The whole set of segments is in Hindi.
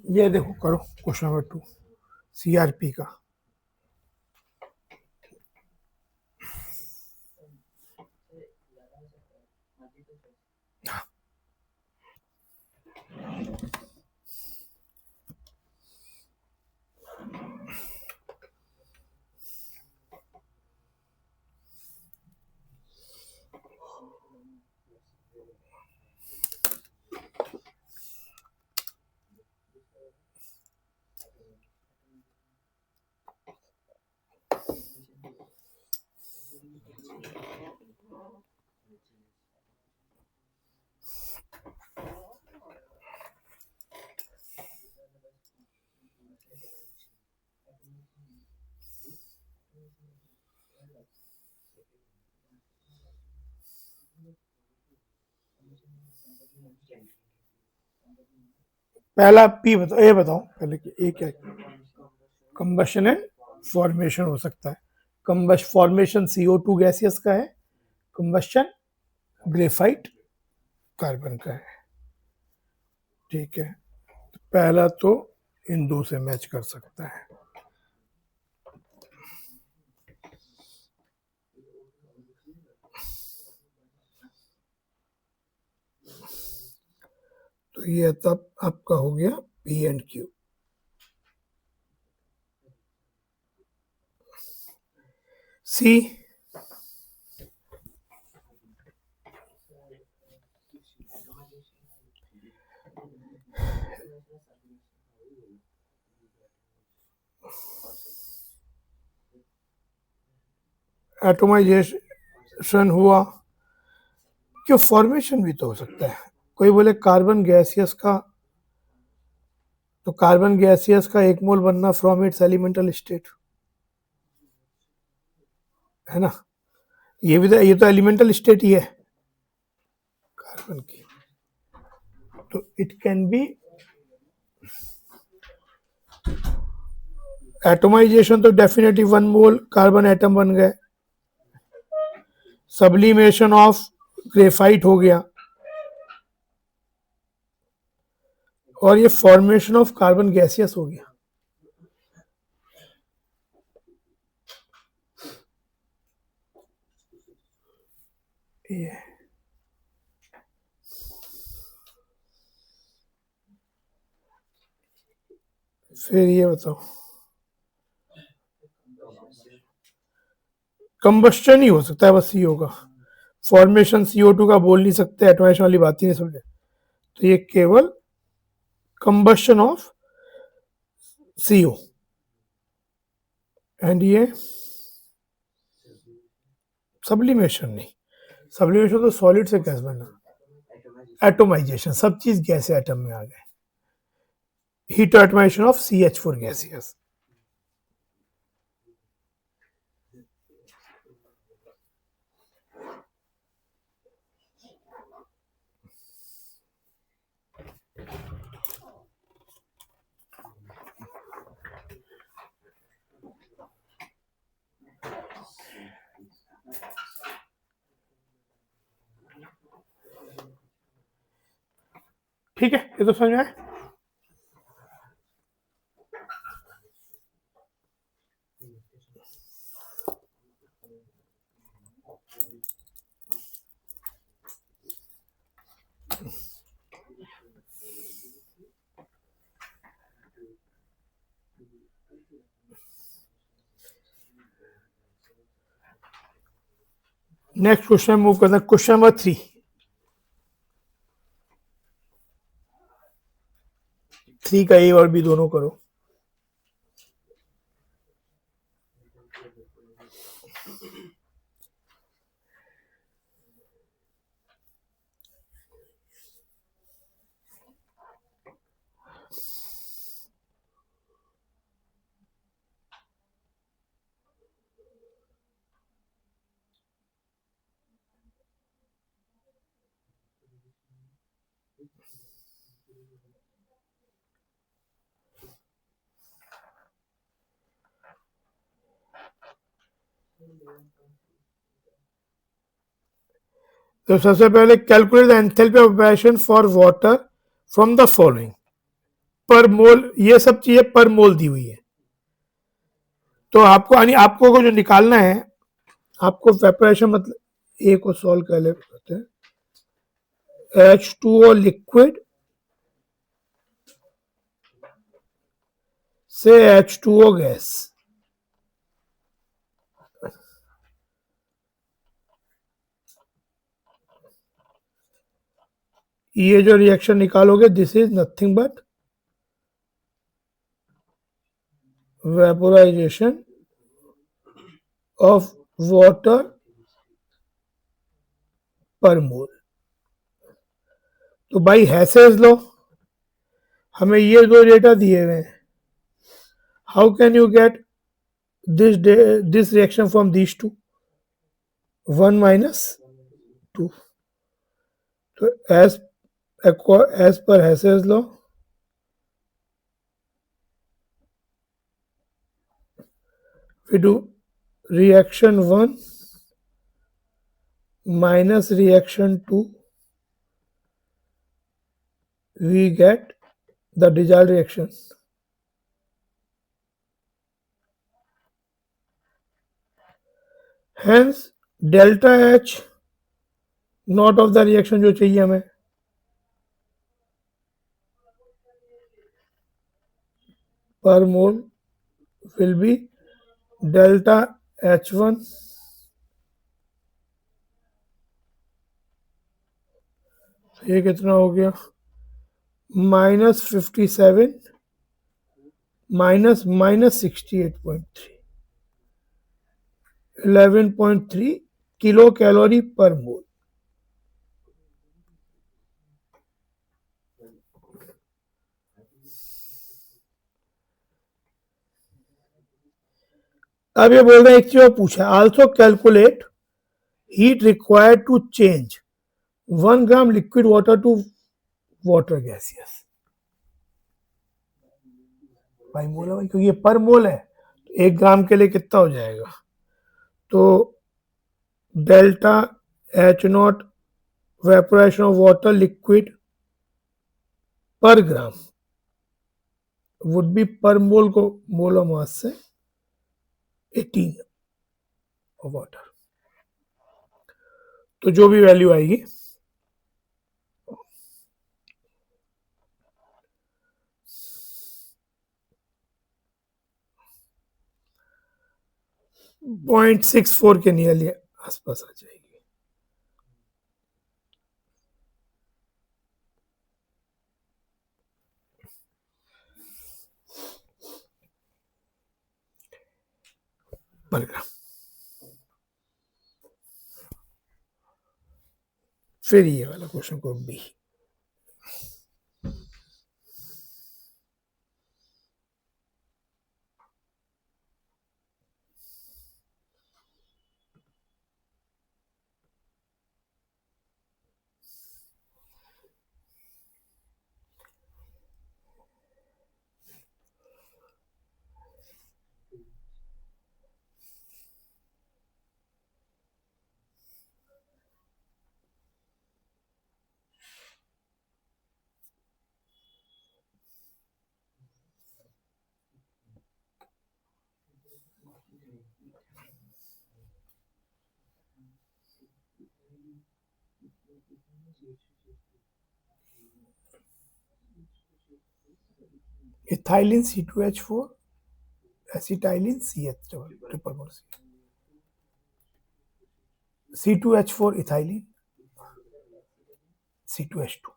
ये देखो करो क्वेश्चन नंबर 2 सीआरपी का। पहला पी बताओ, ए बताओ पहले कि ए क्या है। कंबशन एंड फॉर्मेशन हो सकता है। कंबश फॉर्मेशन CO2 गैसियस का है, कंबशन ग्रेफाइट कार्बन का है। ठीक है, तो पहला तो इन दो से मैच कर सकता है। तो ये तब आपका हो गया P and Q. C atomisation हुआ, क्यों फॉर्मेशन भी तो हो सकता है। कोई बोले कार्बन गैसियस का, तो कार्बन गैसियस का एक मोल बनना फ्रॉम इट्स एलिमेंटल स्टेट, है ना। ये तो एलिमेंटल स्टेट ही है कार्बन की। तो इट कैन बी एटोमाइजेशन, तो डेफिनेटली 1 मोल कार्बन एटम बन गए। सब्लिमेशन ऑफ ग्रेफाइट हो गया, और ये फॉर्मेशन ऑफ कार्बन गैसियस हो गया। ये फिर ये बताओ, कंबस्टन ही हो सकता है बस CO का। फॉर्मेशन CO2 का बोल नहीं सकते, एटोमाइजेशन वाली बात ही नहीं समझे। तो ये केवल कंबस्टन ऑफ CO, एंड ये सब्लिमेशन नहीं। सब्लिमेशन तो सॉलिड से गैस बना, एटोमाइजेशन सब चीज गैस एटम में आ गए। Heat atomisation of CH4 gaseous. ठीक है, ये तो समझ में आया। नेक्स्ट क्वेश्चन मूव करते हैं, क्वेश्चन नंबर 3। 3 का ए और बी दोनों करो। तो सबसे पहले calculate the enthalpy of operation for water from the following. पर मोल, ये सब चीजें पर मोल दी हुई है। तो आपको यानी आपको को जो निकालना है, आपको वेपरेशन मतलब ए को सॉल्व कर लेते हैं। H2O लिक्विड से H2O गैस, ये जो रिएक्शन निकालोगे this is nothing but vaporisation of water पर मोल। तो भाई हैसेस लो, हमें ये दो डेटा दिए हुए हैं, how can you get this reaction from these two, 1 minus 2। तो as per हैसेस low, we do reaction 1 minus reaction 2, we get the desired reaction. Hence delta H not of the reaction जो चाहिए हमें, per mole will be delta H1 ये कितना हो गया, -57 माइनस -68.3, 11.3 किलो कैलोरी पर मोल। अब ये बोल रहे हैं एक चीज और पूछा, also calculate heat required to change 1 gram liquid water to water gaseous. भाई मोल है भाई, क्योंकि ये पर मोल है तो 1 ग्राम के लिए कितना हो जाएगा, तो delta H not evaporation of water liquid पर ग्राम वुड बी पर मोल को मोल ऑफ मास से 18 ऑफ वाटर। तो जो भी वैल्यू आएगी 0.64 के नियरली आसपास आ जाएगी। पर ग्राम। फिर ये वाला क्वेश्चन को B, ethylene C2H4 acetylene CH triple bond C2H4 ethylene C2H2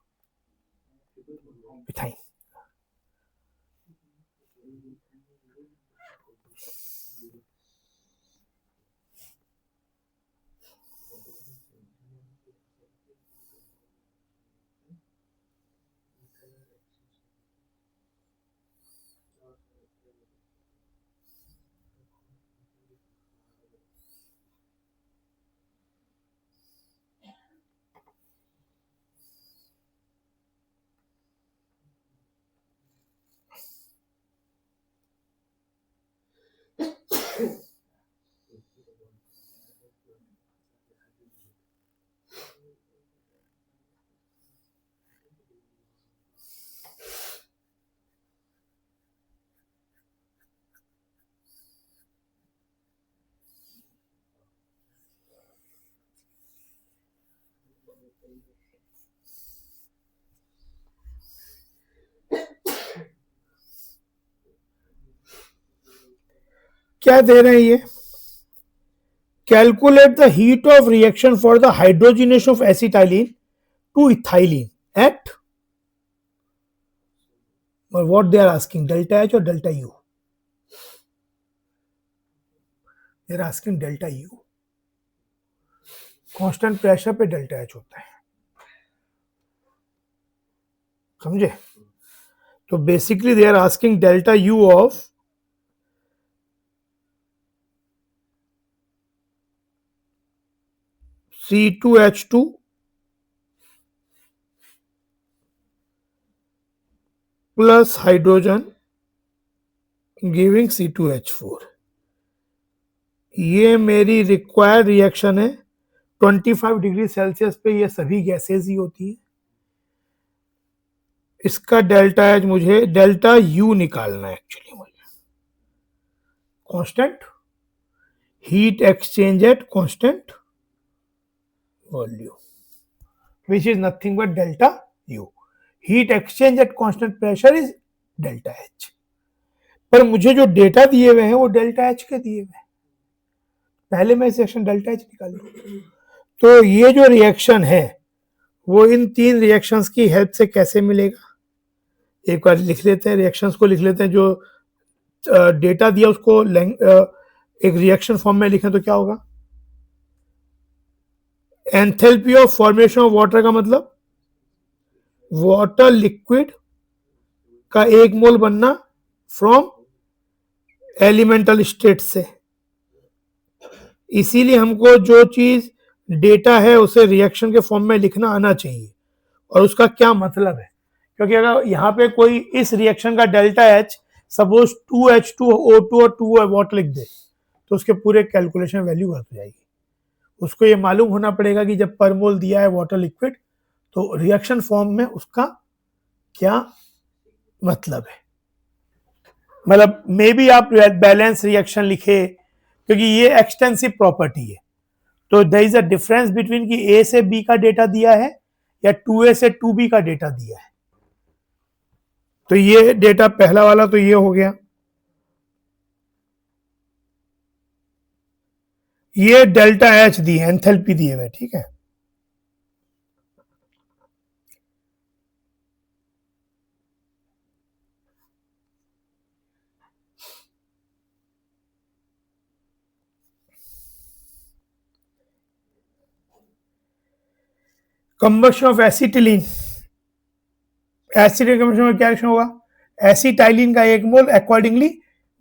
ethyne. क्या दे रहे हैं ये? Calculate the heat of reaction for the hydrogenation of acetylene to ethylene at, what they are asking, delta H और delta U? They are asking delta U. Constant pressure पे डेल्टा एच होता है, समझे? तो basically they are asking delta U of C2H2 plus hydrogen giving C2H4। ये मेरी रिक्वायर्ड रिएक्शन है। 25 डिग्री सेल्सियस पे ये सभी गैसेज ही होती है। इसका डेल्टा एच मुझे डेल्टा यू निकालना है एक्चुअली मुझे। Constant heat exchange at constant volume which is nothing but delta U. Heat exchange at constant pressure is delta H. पर मुझे जो डेटा दिए हुए हैं वो डेल्टा एच के दिए हुए हैं। पहले मैं सेक्शन डेल्टा एच निकालूं। तो ये जो रिएक्शन है वो इन तीन रिएक्शंस की हेल्प से कैसे मिलेगा? एक बार लिख लेते हैं, रिएक्शंस को लिख लेते हैं। जो डेटा दिया उसको एक रिएक्शन फॉर्म में लिखें तो क्या होगा? Enthalpy of formation of water का मतलब वाटर लिक्विड का 1 मोल बनना फ्रॉम एलिमेंटल स्टेट से। इसीलिए हमको जो चीज डेटा है उसे रिएक्शन के फॉर्म में लिखना आना चाहिए। और उसका क्या मतलब है, क्योंकि अगर यहाँ पे कोई इस रिएक्शन का डेल्टा एच सपोज 2H2O2 और 2 वाटर लिख दे तो उसके पूरे कैलकुलेशन वैल्यू गलत हो जाएगी। उसको ये मालूम होना पड़ेगा कि जब पर मोल दिया है वाटर लिक्विड तो रिएक्शन फॉर्म में उसका क्या मतलब है। मतलब मे बी आप बैलेंस रिएक्शन लिखे क्योंकि ये एक्सटेंसिव प्रॉपर्टी है। तो there is a difference between कि ए से बी का डेटा दिया है या 2A से 2B का डेटा दिया है। तो ये डेटा पहला वाला तो ये हो गया। ये डेल्टा एच दी है, एंथैल्पी दिए हुए, ठीक है। Combustion of acetylene, acid combustion में क्या रिएक्शन होगा? एसिटाइलिन का 1 mole accordingly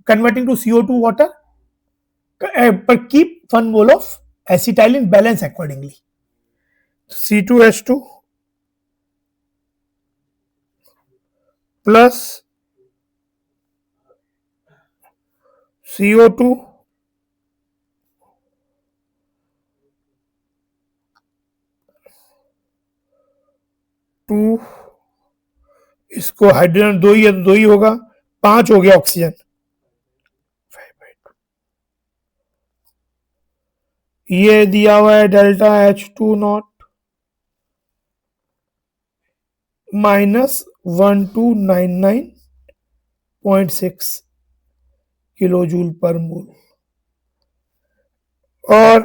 converting to CO2 water, पर keep 1 mole of acetylene balance accordingly. C2H2 plus CO2 2, इसको हाइड्रोजन 2 ही है तो 2 ही होगा, 5 हो गया ऑक्सीजन। ये दिया हुआ है delta H2 not -1299.6 kilo joule पर मोल। और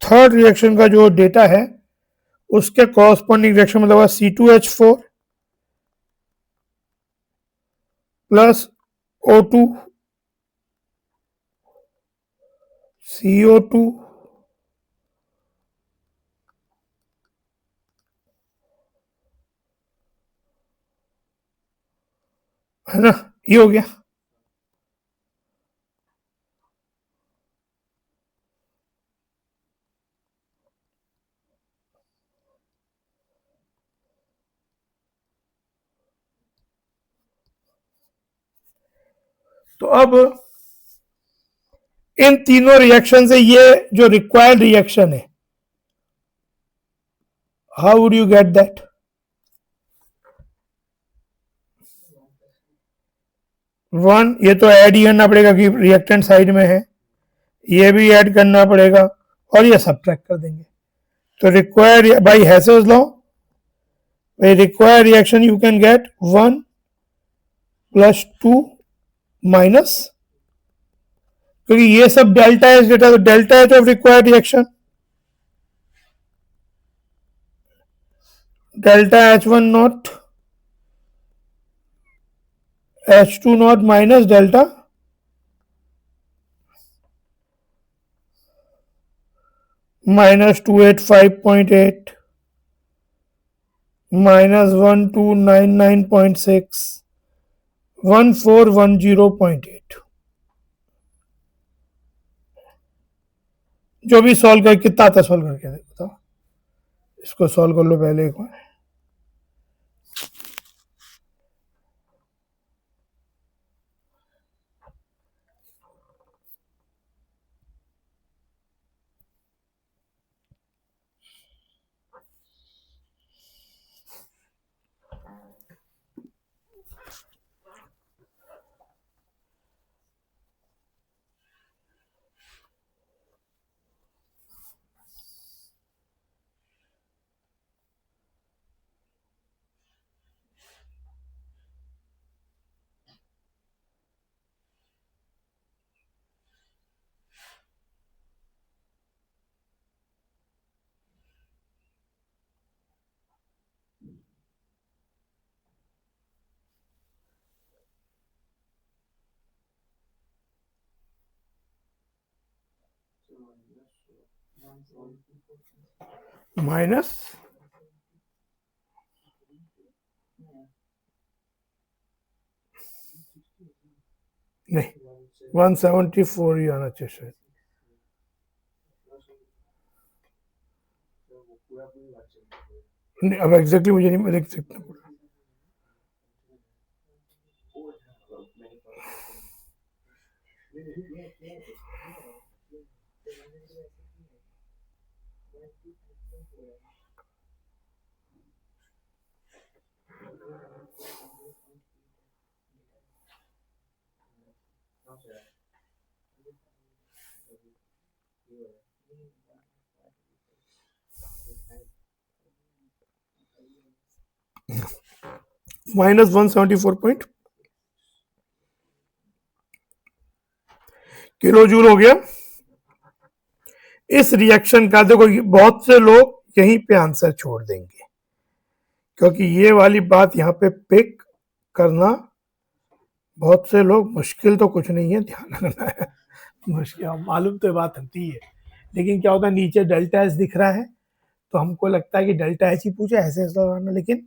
थर्ड रिएक्शन का जो डेटा है उसके कॉरस्पॉन्डिंग रिएक्शन मतलब C2H4 प्लस O2 CO2 है ना, ये हो गया। तो अब इन तीनों रिएक्शन से ये जो रिक्वायर्ड रिएक्शन है, how would you get that? One, ये तो ऐड ही करना पड़ेगा कि रिएक्टेंट साइड में है, ये भी ऐड करना पड़ेगा और ये सब्ट्रैक्ट कर देंगे। तो required by Hess's law, by required reaction you can get 1 plus 2 minus, क्योंकि ये सब डेल्टा एच डेटा, तो delta H of required reaction delta H1 not H2 not minus delta -285.8 -1299.6 1410.8। जो भी सॉल्व कर, कितना आता सॉल्व करके बताओ, इसको सॉल्व कर लो पहले एक बार। माइनस नहीं 174 ही आना चाहिए शायद। नहीं, अब एग्जैक्टली मुझे नहीं देख सकता। -174 किलो जूल हो गया इस रिएक्शन का। देखो बहुत से लोग यहीं पे आंसर छोड़ देंगे, क्योंकि ये वाली बात यहाँ पे पिक करना बहुत से लोग, मुश्किल तो कुछ नहीं है, ध्यान रखना है मुश्किल मालूम तो बात होती है, लेकिन क्या होता है नीचे डेल्टा एच दिख रहा है तो हमको लगता है कि डेल्टा एच ही पूछा ऐसे लगाना, लेकिन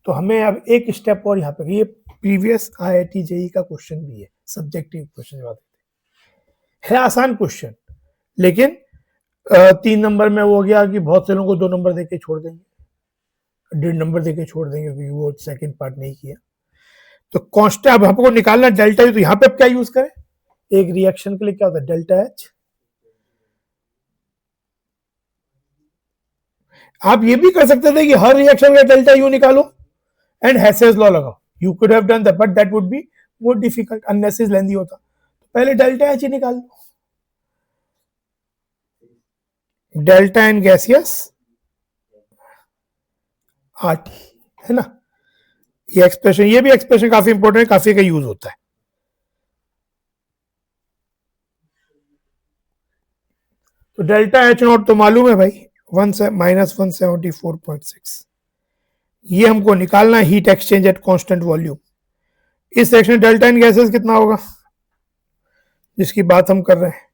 तो हमें अब एक स्टेप और यहाँ पे, ये प्रीवियस IIT JEE का क्वेश्चन भी है, सब्जेक्टिव क्वेश्चन है, आसान क्वेश्चन, लेकिन 3 नंबर में वो हो गया कि बहुत से लोगों को 2 नंबर देके छोड़ देंगे, 1.5 नंबर देके छोड़ देंगे क्योंकि वो सेकंड पार्ट नहीं किया। तो कांस्टेंट अब हमको निकालना डेल्टा यू, तो यहाँ पे अब क्या यूज करें, एक रिएक्शन के लिए क्या होता है डेल्टा एच। आप ये भी कर सकते थे कि हर रिएक्शन का डेल्टा यू निकालो एंड हेसेस लॉ लगाओ, you could have done that, but that would be more difficult, unnecessary lengthy होता। तो पहले डेल्टा एच ही निकाल लो, डेल्टा एन गैसियस आरटी, है ना। ये एक्सप्रेशन, ये भी एक्सप्रेशन काफी इंपॉर्टेंट है, काफी का यूज होता है। तो डेल्टा एच नॉट तो मालूम है भाई, -174.6, ये हमको निकालना है heat exchange at constant volume. इस सेक्शन डेल्टा एन गैसेस कितना होगा जिसकी बात हम कर रहे हैं,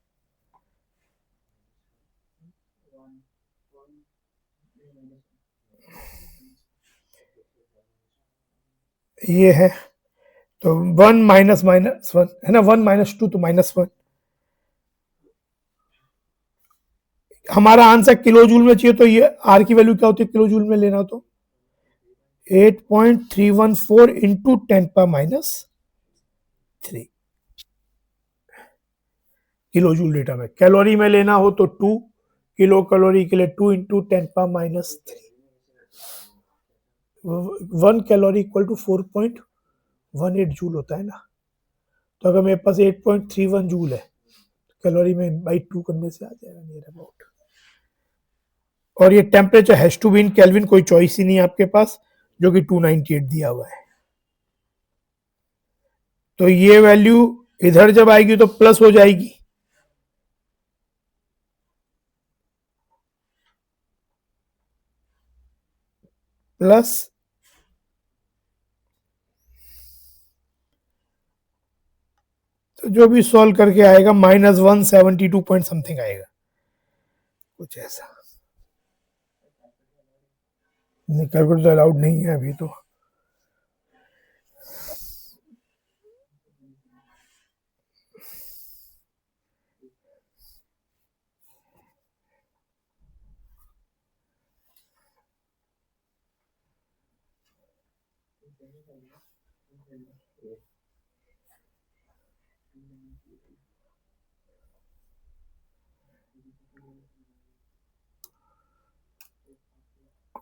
ये है तो 1 माइनस माइनस 1 है ना, 1 - 2 तो -1। हमारा आंसर किलो जूल में चाहिए, तो ये आर की वैल्यू क्या होती है किलो जूल में लेना, तो 8.314 इंटू 10⁻³ किलो जूल डेटा में। कैलोरी में लेना हो तो 2 किलो कैलोरी के लिए 2 into 10⁻³, 1 calorie equal to 4.18 joule होता है ना। तो अगर मेरे पास 8.31 जूल है, कैलोरी में बाई 2 करने से आ जाएगा नियर अबाउट और ये temperature has to be in kelvin, कोई चॉइस ही नहीं है आपके पास, जो कि 298 दिया हुआ है। तो ये वैल्यू इधर जब आएगी तो प्लस हो जाएगी, प्लस तो जो भी सॉल्व करके आएगा -172 पॉइंट समथिंग आएगा, कुछ ऐसा। कैलकुलेटर तो अलाउड नहीं है अभी तो।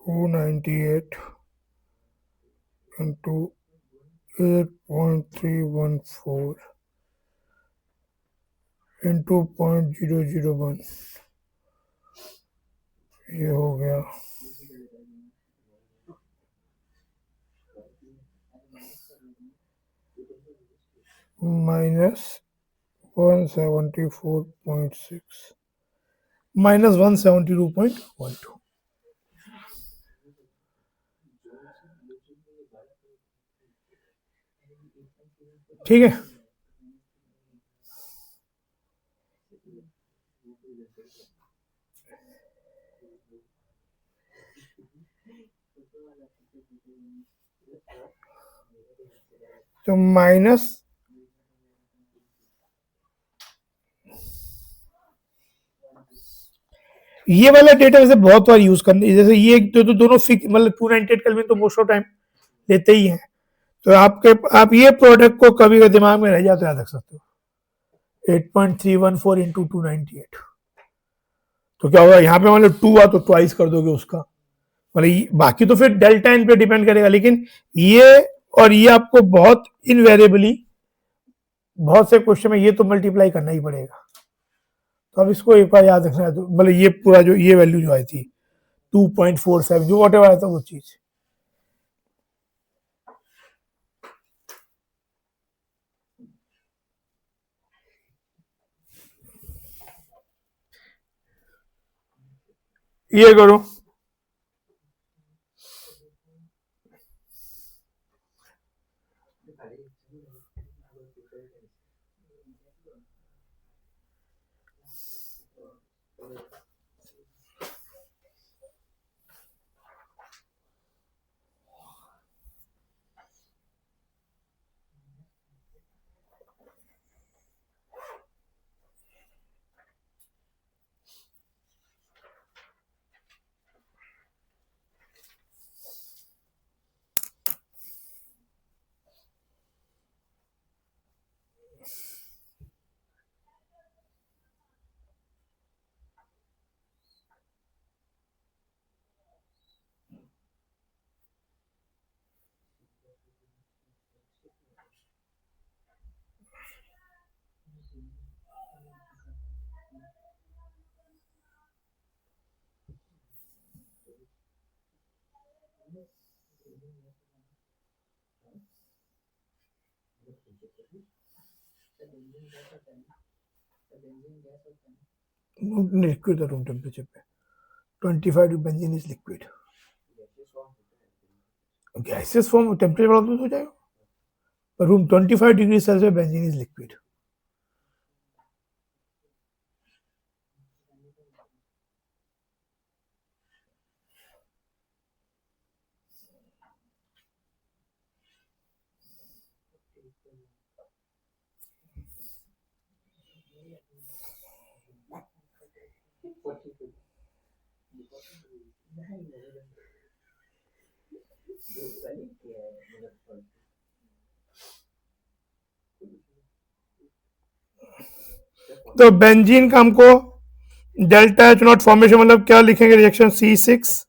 टू 98 इंटू 8.314 इंटू 0.001, ये हो गया -174.6, -172.12। ठीक है, तो माइनस ये वाला डेटा वैसे बहुत बार यूज करने, जैसे ये तो दोनों फिक्स, मतलब 298 केल्विन तो मोस्ट ऑफ टाइम लेते ही हैं। तो आप ये प्रोडक्ट को कभी का दिमाग में रह जाए तो याद रख सकते हो, 8.314 इंटू 298। तो क्या होगा यहाँ पे, मतलब 2 आ तो ट्वाइस कर दोगे उसका, मतलब बाकी तो फिर डेल्टा एन पे डिपेंड करेगा, लेकिन ये और ये आपको बहुत इनवेरिएबली बहुत से क्वेश्चन में ये तो मल्टीप्लाई करना ही पड़ेगा। तो अब इसको एक बार याद रखना है, तो मतलब ये पूरा जो ये वैल्यू जो आई थी 2.47 जो वॉट एवर आया था वो चीज, ये करो। लिक्विड रूम टेम्परेचर पे 25 benzene is liquid, gases form temperature बढ़ा तो हो जाएगा, पर room 25 degree Celsius benzene is liquid. तो बेंजीन का हमको डेल्टा एच नॉट फॉर्मेशन, मतलब क्या लिखेंगे, रिएक्शन C6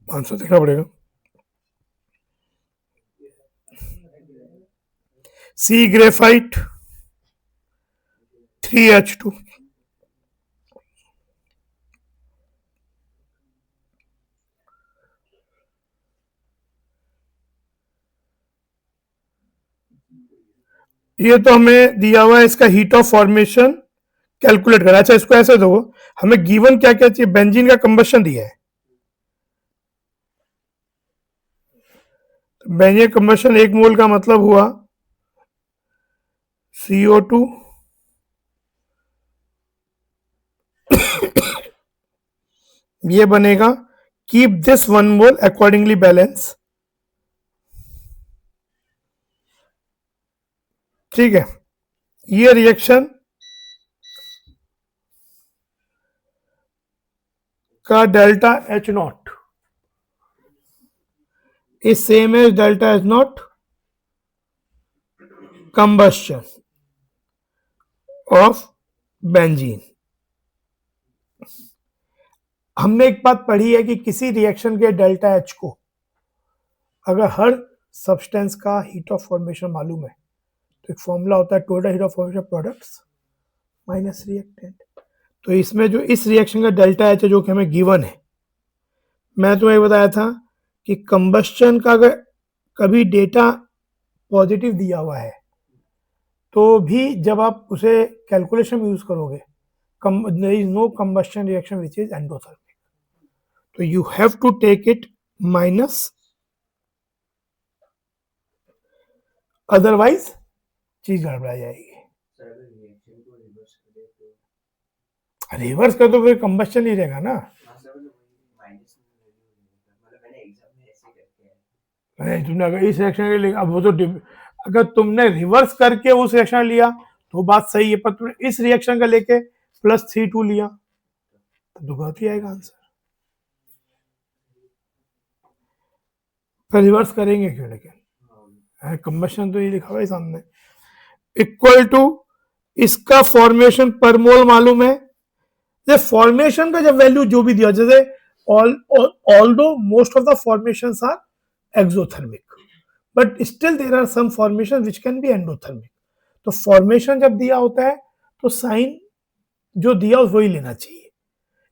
आंसर देखना पड़ेगा, C ग्रेफाइट 3H2। ये तो हमें दिया हुआ है, इसका हीट ऑफ फॉर्मेशन कैलकुलेट करा। अच्छा इसको ऐसे दो, हमें गिवन क्या क्या चाहिए, बेंजीन का कंबशन दिया है, बेंजीन कंबशन 1 मोल का मतलब हुआ CO2 ये बनेगा, keep this 1 mole accordingly balance. ठीक है, ये रिएक्शन का delta H not is same as delta H naught combustion of benzene. हमने एक बात पढ़ी है कि किसी रिएक्शन के डेल्टा H को अगर हर सब्सटेंस का हीट ऑफ फॉर्मेशन मालूम है तो एक फॉर्मूला होता है total heat of formation products minus reactant. तो इसमें जो इस रिएक्शन का डेल्टा H है जो कि हमें गिवन है, मैं तुम्हें बताया था कि कंबस्शन का अगर कभी डेटा पॉजिटिव दिया हुआ है तो भी जब आप उसे कैलकुलेशन में यूज करोगे, there is no combustion reaction which is endothermic, तो you have to take it minus, otherwise चीज गड़बड़ा जाएगी। रिवर्स कर दो फिर कंबस्शन ही रहेगा ना। नहीं तुमने अगर इस रिएक्शन के लिए, अब वो तो अगर तुमने रिवर्स करके उस रिएक्शन लिया तो बात सही है, पर तुमने इस रिएक्शन का लेके +3 लिया तो गलत ही आएगा आंसर। फिर रिवर्स करेंगे क्यों, लेकिन कंबस्शन तो ये लिखा हुआ है सामने, इक्वल टू इसका फॉर्मेशन पर मोल मालूम है। फॉर्मेशन का जब वैल्यू जो भी दिया, जैसे although most of the formations are exothermic but still there are some formation which can be endothermic. तो फॉर्मेशन जब दिया होता है तो साइन जो दिया वही लेना चाहिए।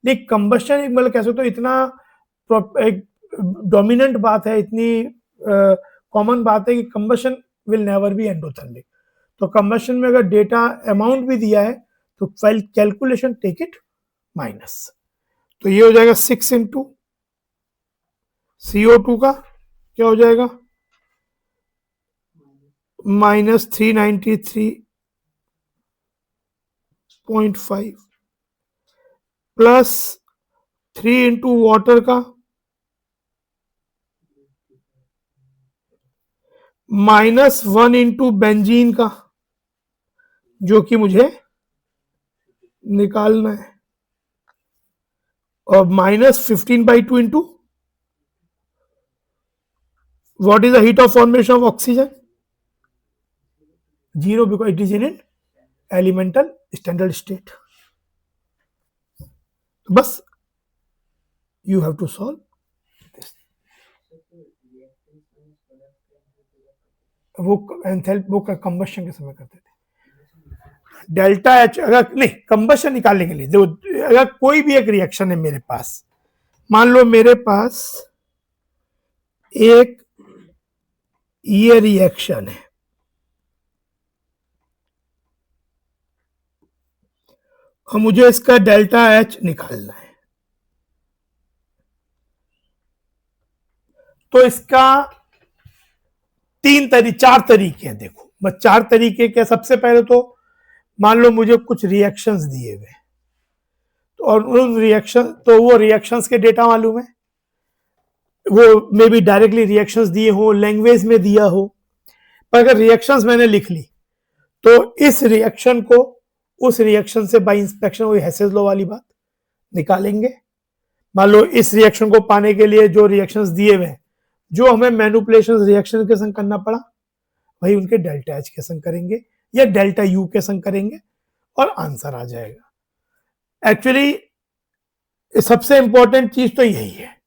लेकिन कंबस्शन एक मतलब कह सकते हो इतना एक डोमिनेंट बात है, इतनी कॉमन बात है कि combustion will never be endothermic. तो कंबस्शन में अगर डेटा अमाउंट भी दिया है तो कैलकुलेशन टेक इट माइनस, तो ये हो जाएगा 6 इंटू CO2 का क्या हो जाएगा -393.5 प्लस 3 इंटू वाटर का -1 इंटू बेंजीन का जो कि मुझे निकालना है, और -15/2 into what is the heat of formation of oxygen? 0 because it is in an elemental standard state. बस you have to solve this. वो एंथैल्पी वो कंबस्शन के समय करते थे। डेल्टा H अगर नहीं कंबस्शन निकालने के लिए, जो अगर कोई भी एक रिएक्शन है मेरे पास, मान लो मेरे पास एक ये रिएक्शन है और मुझे इसका डेल्टा H निकालना है, तो इसका 4 तरीके हैं। देखो बस 4 तरीके क्या, सबसे पहले तो मान लो मुझे कुछ रिएक्शंस दिए हुए तो, और उन रिएक्शन तो वो रिएक्शंस के डेटा मालूम है, वो मे बी डायरेक्टली रिएक्शंस दिए हो, लैंग्वेज में दिया हो, पर अगर रिएक्शंस मैंने लिख ली तो इस रिएक्शन को उस रिएक्शन से बाय इंस्पेक्शन, वही हेसेस लॉ वाली बात निकालेंगे। मान लो इस रिएक्शन को पाने के लिए जो रिएक्शंस दिए हुए हैं, जो हमें मैनिपुलेशन रिएक्शन के संग करना पड़ा वही उनके डेल्टा H के संग करेंगे या डेल्टा U के संग करेंगे और आंसर आ जाएगा। एक्चुअली सबसे इंपॉर्टेंट चीज तो यही है।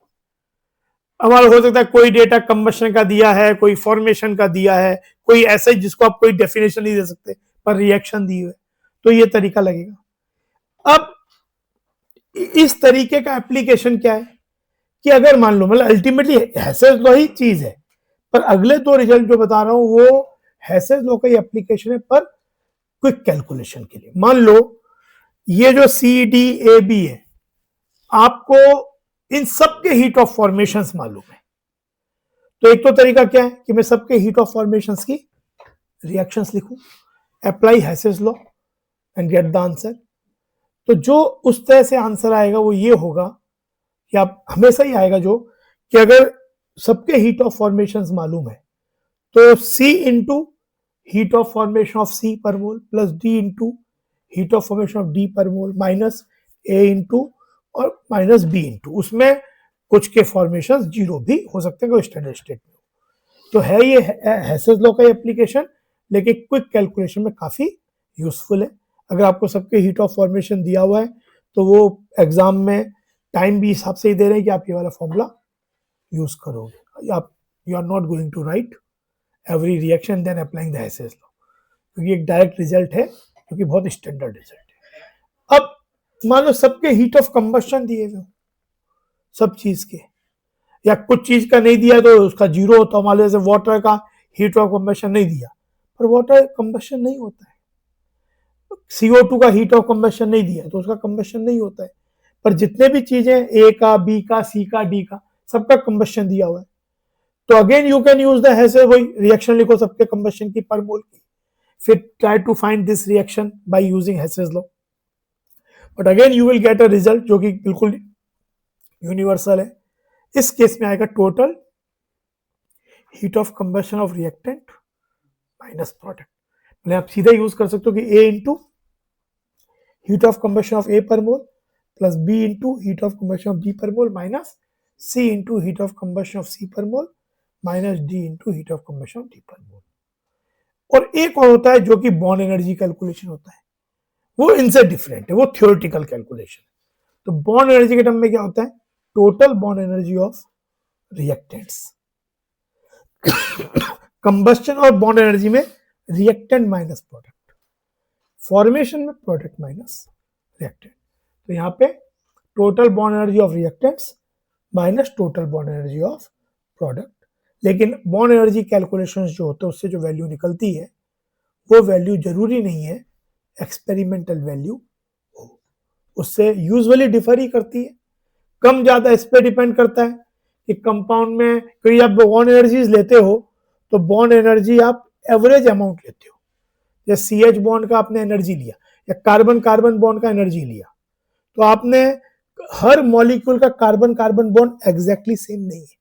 हमारा हो सकता है कोई डेटा कंबशन का दिया है, कोई फॉर्मेशन का दिया है, कोई ऐसा ही जिसको आप कोई डेफिनेशन नहीं दे सकते, पर रिएक्शन दी हुई है, तो ये तरीका लगेगा। अब इस तरीके का एप्लीकेशन क्या है कि अगर मान लो, मतलब अल्टीमेटली हैसेस लॉ ही चीज है, पर अगले दो रिजल्ट जो बता रहा हूं वो हैसेस लॉ का ही एप्लीकेशन है पर क्विक कैलकुलेशन के लिए। मान लो ये जो सी डी ए बी है, आपको इन सबके हीट ऑफ फॉर्मेशंस मालूम है, तो एक तो तरीका क्या है कि मैं सबके हीट ऑफ फॉर्मेशंस की रिएक्शंस लिखूं, apply हैसेस law and get the answer. तो जो उस तरह से आंसर आएगा वो ये होगा कि आप हमेशा ही आएगा जो कि अगर सबके हीट ऑफ फॉर्मेशंस मालूम है तो C into heat of formation of C पर mole plus D into heat of formation of D पर मोल माइनस A इंटू और माइनस B इंटू, उसमें कुछ के फॉर्मेशन जीरो भी हो सकते हैं स्टैंडर्ड स्टेट में। तो है ये हैसेस लॉ का एप्लीकेशन, लेकिन क्विक कैलकुलेशन में काफी यूजफुल है। अगर आपको सबके हीट ऑफ फॉर्मेशन दिया हुआ है तो वो एग्जाम में टाइम भी हिसाब से ही दे रहे हैं कि आप ये वाला फॉर्मूला यूज करोगे। आप you are not going to write every reaction then applying the Hess's law, क्योंकि एक डायरेक्ट रिजल्ट है क्योंकि बहुत स्टैंडर्ड रिजल्ट है। अब मान लो सबके हीट ऑफ कंबस्शन दिए हुए सब चीज के, या कुछ चीज का नहीं दिया तो उसका जीरो होता, मान लो जैसे वाटर का हीट ऑफ कंबस्शन नहीं दिया, पर वाटर कंबस्शन नहीं होता है। CO2 का हीट ऑफ कंबस्शन नहीं दिया तो उसका कंबस्शन नहीं होता है, पर जितने भी चीजें ए का, बी का, सी का, डी का, सबका कंबस्शन दिया हुआ है। तो again you can use the हैसेस, वही रिएक्शन लिखो सबके कंबस्शन की पर मोल की, फिर try to find this reaction by using Hess's law, but again you will get a result जो कि बिल्कुल यूनिवर्सल है। इस केस में आएगा total heat of combustion of reactant minus product. मतलब आप सीधा यूज कर सकते हो कि A into heat of combustion of A per mole plus B into heat of combustion of B per mole minus C into heat of combustion of C पर mole minus D into heat of combustion of D पर मोल। और एक और होता है जो कि बॉन्ड एनर्जी कैलकुलेशन होता है, वो इनसे डिफरेंट है, वो थ्योरेटिकल कैलकुलेशन। तो बॉन्ड एनर्जी के टर्म में क्या होता है, total bond energy of reactants. Combustion और बॉन्ड एनर्जी में रिएक्टेंट माइनस प्रोडक्ट, फॉर्मेशन में प्रोडक्ट माइनस रिएक्टेंट। तो यहाँ पे total bond energy of reactants minus total bond energy of product. लेकिन बॉन्ड एनर्जी कैलकुलेशंस जो होते हैं उससे जो वैल्यू निकलती है वो वैल्यू जरूरी नहीं है एक्सपेरिमेंटल वैल्यू हो, उससे यूजुअली डिफर ही करती है, कम ज्यादा इस पे डिपेंड करता है कि कंपाउंड में कोई आप बॉन्ड एनर्जीज लेते हो तो बॉन्ड एनर्जी आप एवरेज अमाउंट लेते हो, या CH बॉन्ड का आपने एनर्जी लिया या कार्बन कार्बन बॉन्ड का एनर्जी लिया, तो आपने हर मॉलिक्यूल का carbon carbon bond exactly same नहीं है,